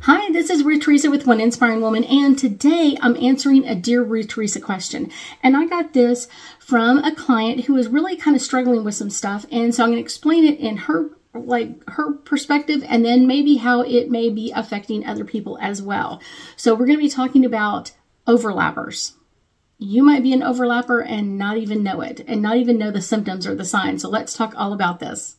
Hi, this is Ruth Theresa with One Inspiring Woman, and today I'm answering a Dear Ruth Theresa question. And I got this from a client who was really kind of struggling with some stuff, and so I'm going to explain it in her perspective, and then maybe how it may be affecting other people as well. So we're going to be talking about overlappers. You might be an overlapper and not even know it, and not even know the symptoms or the signs. So let's talk all about this.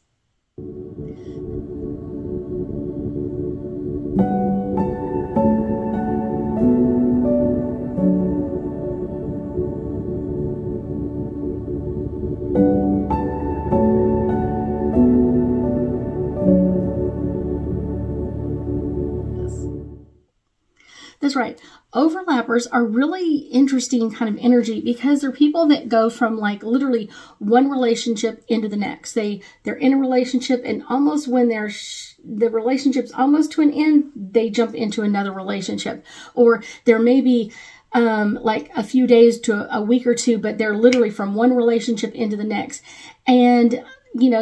That's right. Overlappers are really interesting kind of energy because they're people that go from like literally one relationship into the next. They're in a relationship, and almost when the relationship's almost to an end, they jump into another relationship. Or there may be like a few days to a week or two, but they're literally from one relationship into the next. And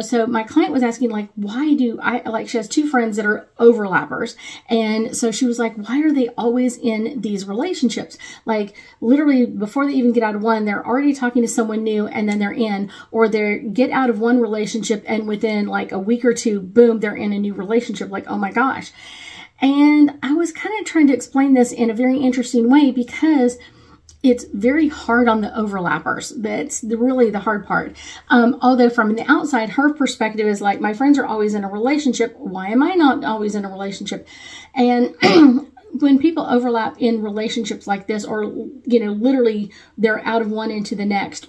so my client was asking, like, why do I, like, she has two friends that are overlappers. And so she was like, why are they always in these relationships? Like, literally before they even get out of one, they're already talking to someone new, and then they're in, or they get out of one relationship and within like a week or two, boom, they're in a new relationship. Like, oh my gosh. And I was kind of trying to explain this in a very interesting way because it's very hard on the overlappers. That's really the hard part. Although from the outside, her perspective is like, my friends are always in a relationship. Why am I not always in a relationship? And when people overlap in relationships like this, or, literally they're out of one into the next,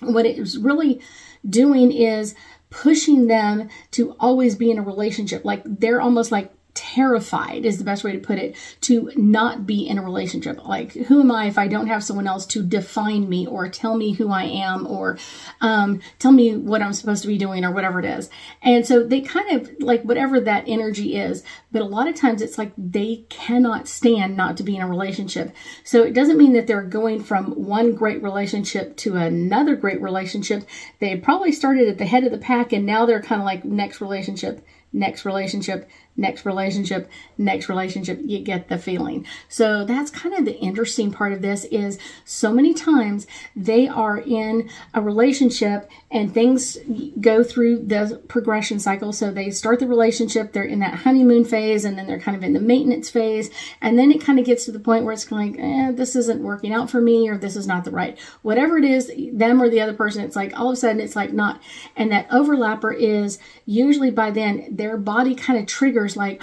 what it is really doing is pushing them to always be in a relationship. Like, they're almost like terrified is the best way to put it, to not be in a relationship. Like, who am I if I don't have someone else to define me or tell me who I am, or tell me what I'm supposed to be doing, or whatever it is. And so they kind of like whatever that energy is, but a lot of times it's like they cannot stand not to be in a relationship. So it doesn't mean that they're going from one great relationship to another great relationship. They probably started at the head of the pack, and now they're kind of like next relationship, next relationship, next relationship, next relationship. You get the feeling. So that's kind of the interesting part of this, is so many times they are in a relationship and things go through the progression cycle. So they start the relationship, they're in that honeymoon phase, and then they're kind of in the maintenance phase. And then it kind of gets to the point where it's kind of like, this isn't working out for me, or this is not the right, whatever it is, them or the other person, it's like all of a sudden it's like not. And that overlapper is usually by then their body kind of triggers like,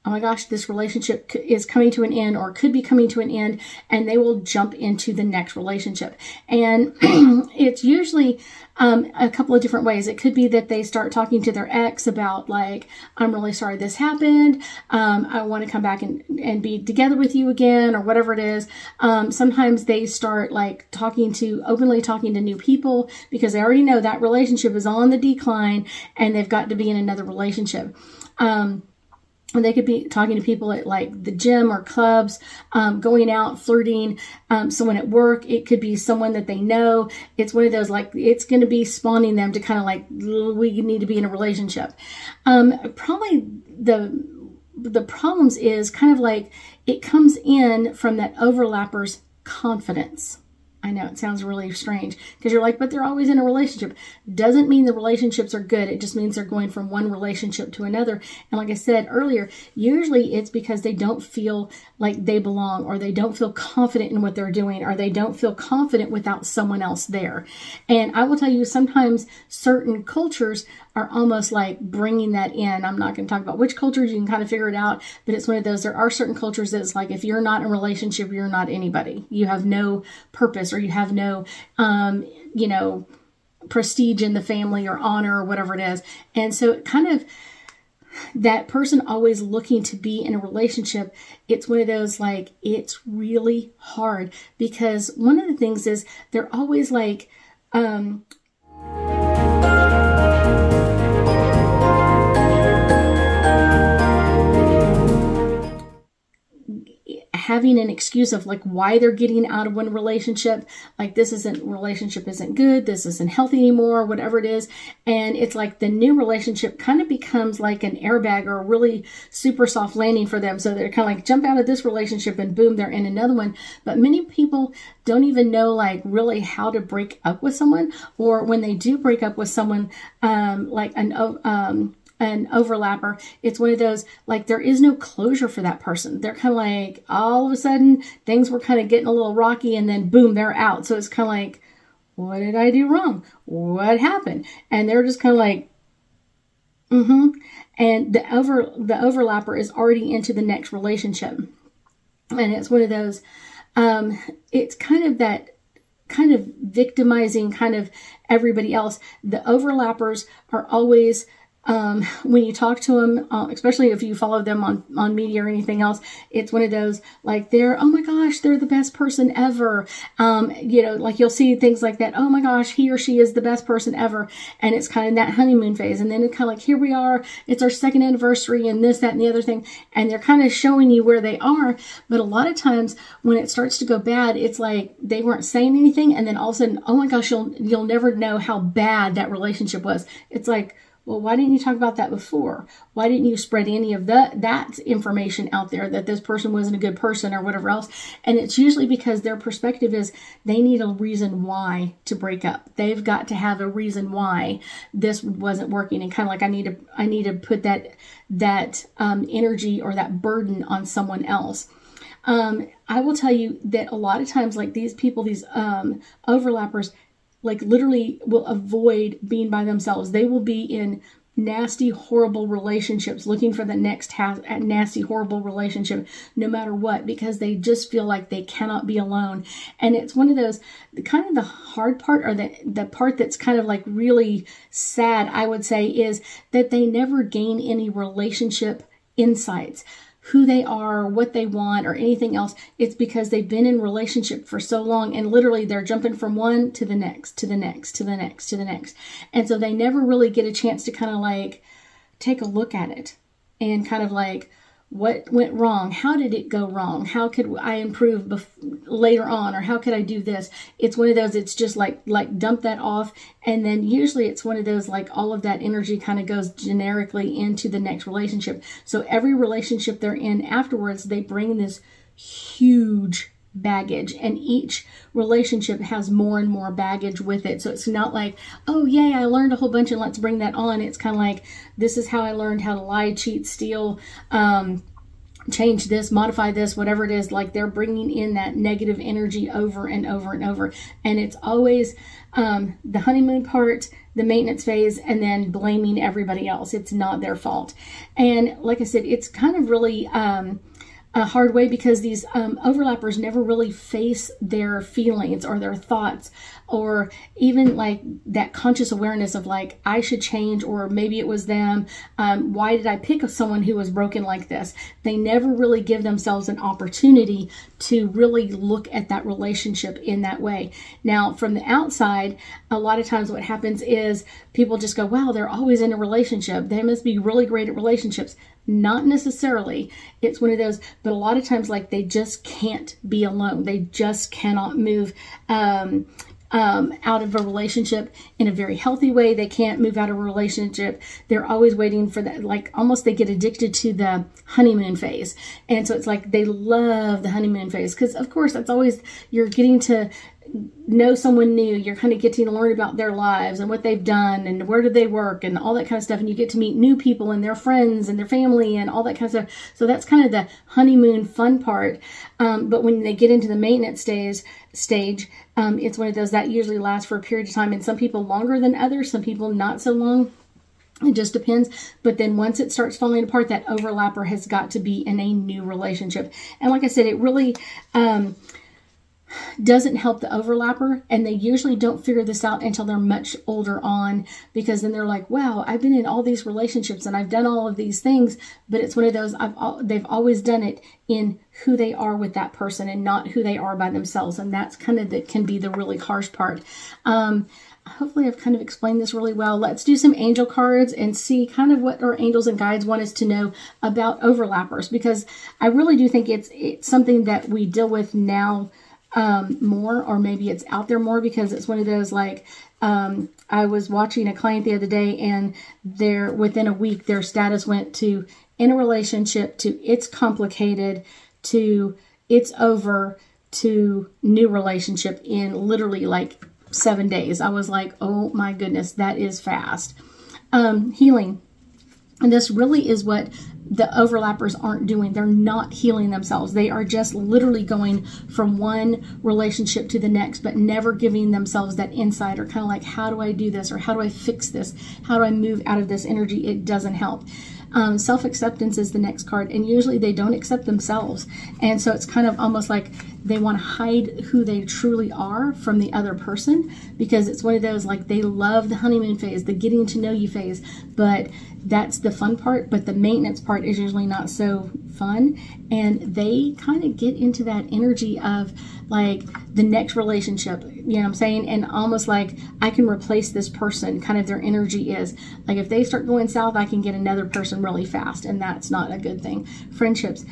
oh my gosh, this relationship is coming to an end, or could be coming to an end, and they will jump into the next relationship. And it's usually a couple of different ways. It could be that they start talking to their ex about like, I'm really sorry this happened. I want to come back and be together with you again, or whatever it is. Sometimes they start like openly talking to new people because they already know that relationship is on the decline and they've got to be in another relationship. And they could be talking to people at like the gym or clubs, going out, flirting, someone at work. It could be someone that they know. It's one of those, like, it's going to be spawning them to kind of like, we need to be in a relationship. Probably the problems is kind of like it comes in from that overlapper's confidence. I know it sounds really strange because you're like, but they're always in a relationship. Doesn't mean the relationships are good. It just means they're going from one relationship to another. And like I said earlier, usually it's because they don't feel like they belong, or they don't feel confident in what they're doing, or they don't feel confident without someone else there. And I will tell you, sometimes certain cultures are almost like bringing that in. I'm not going to talk about which cultures, you can kind of figure it out, but it's one of those, there are certain cultures that it's like, if you're not in a relationship, you're not anybody. You have no purpose, or you have no, prestige in the family, or honor, or whatever it is. And so it kind of, that person always looking to be in a relationship, it's one of those, like, it's really hard because one of the things is they're always like, having an excuse of like why they're getting out of one relationship. Like relationship isn't good. This isn't healthy anymore, whatever it is. And it's like the new relationship kind of becomes like an airbag or a really super soft landing for them. So they're kind of like jump out of this relationship and boom, they're in another one. But many people don't even know like really how to break up with someone, or when they do break up with someone, like an overlapper, it's one of those, like there is no closure for that person. They're kind of like, all of a sudden things were kind of getting a little rocky and then boom, they're out. So it's kind of like, what did I do wrong? What happened? And they're just kind of like, and the overlapper is already into the next relationship. And it's one of those, it's kind of that kind of victimizing kind of everybody else. The overlappers are always, when you talk to them, especially if you follow them on media or anything else, it's one of those, like oh my gosh, they're the best person ever. Like you'll see things like that. Oh my gosh, he or she is the best person ever. And it's kind of that honeymoon phase. And then it's kind of like, here we are, it's our second anniversary and this, that, and the other thing. And they're kind of showing you where they are. But a lot of times when it starts to go bad, it's like they weren't saying anything. And then all of a sudden, oh my gosh, you'll never know how bad that relationship was. It's like, well, why didn't you talk about that before? Why didn't you spread any of that information out there that this person wasn't a good person or whatever else? And it's usually because their perspective is they need a reason why to break up. They've got to have a reason why this wasn't working, and kind of like I need to put that energy or that burden on someone else. I will tell you that a lot of times, like these people, these overlappers, like literally will avoid being by themselves. They will be in nasty, horrible relationships, looking for the next nasty, horrible relationship, no matter what, because they just feel like they cannot be alone. And it's one of those, kind of the hard part, or the part that's kind of like really sad, I would say, is that they never gain any relationship insights. Who they are, what they want, or anything else. It's because they've been in relationship for so long, and literally they're jumping from one to the next, to the next, to the next, to the next. And so they never really get a chance to kind of like take a look at it and kind of like, what went wrong? How did it go wrong? How could I improve later on? Or how could I do this? It's one of those, it's just like dump that off. And then usually it's one of those, like all of that energy kind of goes generically into the next relationship. So every relationship they're in afterwards, they bring this huge baggage, and each relationship has more and more baggage with it. So it's not like, oh yay, I learned a whole bunch and let's bring that on. It's kind of like, this is how I learned how to lie, cheat, steal, change this, modify this, whatever it is. Like they're bringing in that negative energy over and over and over. And it's always the honeymoon part, the maintenance phase, and then blaming everybody else. It's not their fault. And like I said, it's kind of really a hard way, because these overlappers never really face their feelings or their thoughts, or even like that conscious awareness of like, I should change, or maybe it was them. Why did I pick someone who was broken like this? They never really give themselves an opportunity to really look at that relationship in that way. Now, from the outside, a lot of times what happens is people just go, wow, they're always in a relationship. They must be really great at relationships. Not necessarily. It's one of those, but a lot of times, like, they just can't be alone. They just cannot move out of a relationship in a very healthy way. They can't move out of a relationship. They're always waiting for that, like almost they get addicted to the honeymoon phase. And so it's like they love the honeymoon phase, because of course that's always, you're getting to know someone new. You're kind of getting to learn about their lives and what they've done and where do they work and all that kind of stuff. And you get to meet new people and their friends and their family and all that kind of stuff. So that's kind of the honeymoon fun part. But when they get into the maintenance stage, it's one of those that usually lasts for a period of time. And some people longer than others, some people not so long. It just depends. But then once it starts falling apart, that overlapper has got to be in a new relationship. And like I said, it really, doesn't help the overlapper, and they usually don't figure this out until they're much older on, because then they're like, wow, I've been in all these relationships and I've done all of these things, but it's one of those, they've always done it in who they are with that person and not who they are by themselves, and that's kind of that can be the really harsh part. Hopefully I've kind of explained this really well. Let's do some angel cards and see kind of what our angels and guides want us to know about overlappers, because I really do think it's something that we deal with now more, or maybe it's out there more, because it's one of those, like, I was watching a client the other day, and within a week their status went to in a relationship to it's complicated to it's over to new relationship in literally like 7 days. I was like, oh my goodness, that is fast. Healing. And this really is what the overlappers aren't doing. They're not healing themselves. They are just literally going from one relationship to the next, but never giving themselves that insight, or kind of like, how do I do this? Or how do I fix this? How do I move out of this energy? It doesn't help. Self-acceptance is the next card, and usually they don't accept themselves. And so it's kind of almost like they want to hide who they truly are from the other person, because it's one of those, like, they love the honeymoon phase, the getting to know you phase, but that's the fun part, but the maintenance part is usually not so fun. And they kind of get into that energy of like the next relationship, you know what I'm saying? And almost like, I can replace this person, kind of their energy is like, if they start going south, I can get another person really fast, and that's not a good thing. Friendships.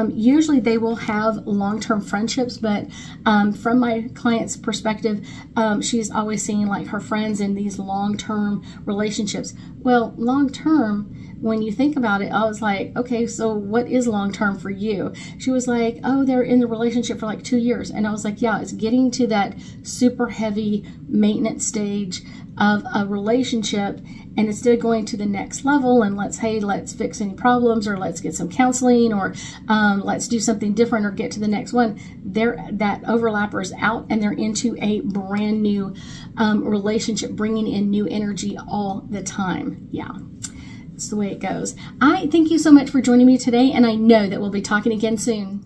Usually they will have long-term friendships, but from my client's perspective, she's always seeing like her friends in these long-term relationships. Well, long-term, when you think about it, I was like, okay, so what is long-term for you? She was like, oh, they're in the relationship for like 2 years. And I was like, yeah, it's getting to that super heavy maintenance stage of a relationship. And instead of going to the next level and let's fix any problems, or let's get some counseling, or let's do something different, or get to the next one, that overlapper is out, and they're into a brand new relationship, bringing in new energy all the time. Yeah. It's the way it goes. I thank you so much for joining me today, and I know that we'll be talking again soon.